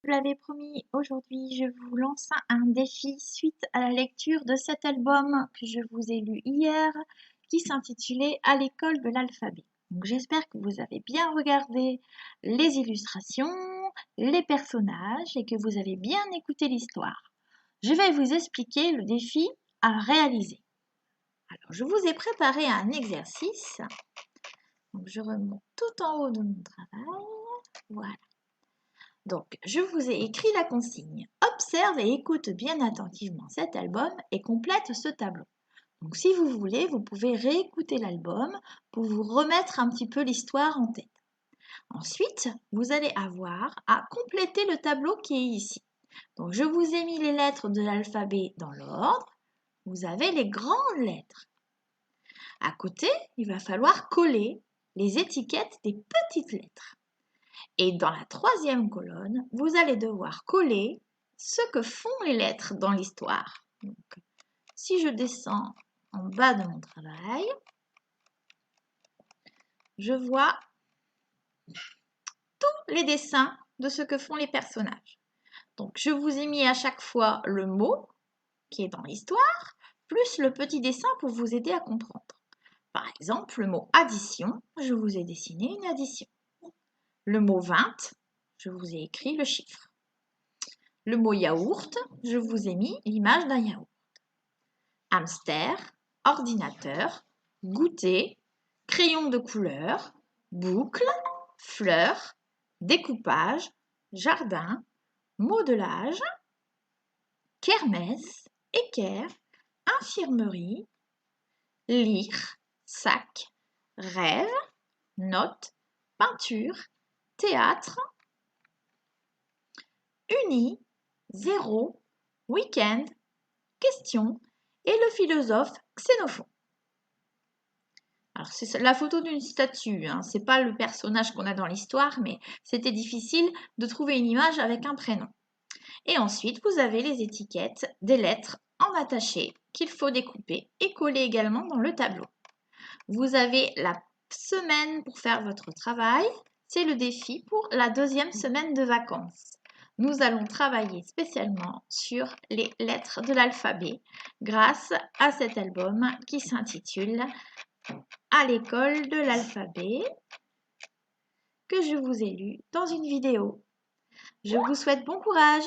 vous l'avez promis, aujourd'hui je vous lance un défi suite à la lecture de cet album que je vous ai lu hier qui s'intitulait À l'école de l'alphabet. Donc j'espère que vous avez bien regardé les illustrations, les personnages et que vous avez bien écouté l'histoire. Je vais vous expliquer le défi à réaliser. Alors je vous ai préparé un exercice. Donc je remonte tout en haut de mon travail. Voilà. Donc, je vous ai écrit la consigne. Observe et écoute bien attentivement cet album et complète ce tableau. Donc, si vous voulez, vous pouvez réécouter l'album pour vous remettre un petit peu l'histoire en tête. Ensuite, vous allez avoir à compléter le tableau qui est ici. Donc, je vous ai mis les lettres de l'alphabet dans l'ordre. Vous avez les grandes lettres. À côté, il va falloir coller les étiquettes des petites lettres. Et dans la troisième colonne, vous allez devoir coller ce que font les lettres dans l'histoire. Donc, si je descends en bas de mon travail, je vois tous les dessins de ce que font les personnages. Donc, je vous ai mis à chaque fois le mot qui est dans l'histoire, plus le petit dessin pour vous aider à comprendre. Par exemple, le mot addition, je vous ai dessiné une addition. Le mot 20, je vous ai écrit le chiffre. Le mot yaourt, je vous ai mis l'image d'un yaourt. Hamster, ordinateur, goûter, crayon de couleur, boucle, fleur, découpage, jardin, modelage, kermesse, équerre, infirmerie, lire, sac, rêve, note, peinture, théâtre, uni, zéro, week-end, question et le philosophe Xénophon. Alors c'est la photo d'une statue, hein. C'est pas le personnage qu'on a dans l'histoire, mais c'était difficile de trouver une image avec un prénom. Et ensuite, vous avez les étiquettes des lettres en attaché qu'il faut découper et coller également dans le tableau. Vous avez la semaine pour faire votre travail. C'est le défi pour la deuxième semaine de vacances. Nous allons travailler spécialement sur les lettres de l'alphabet grâce à cet album qui s'intitule À l'école de l'alphabet que je vous ai lu dans une vidéo. Je vous souhaite bon courage!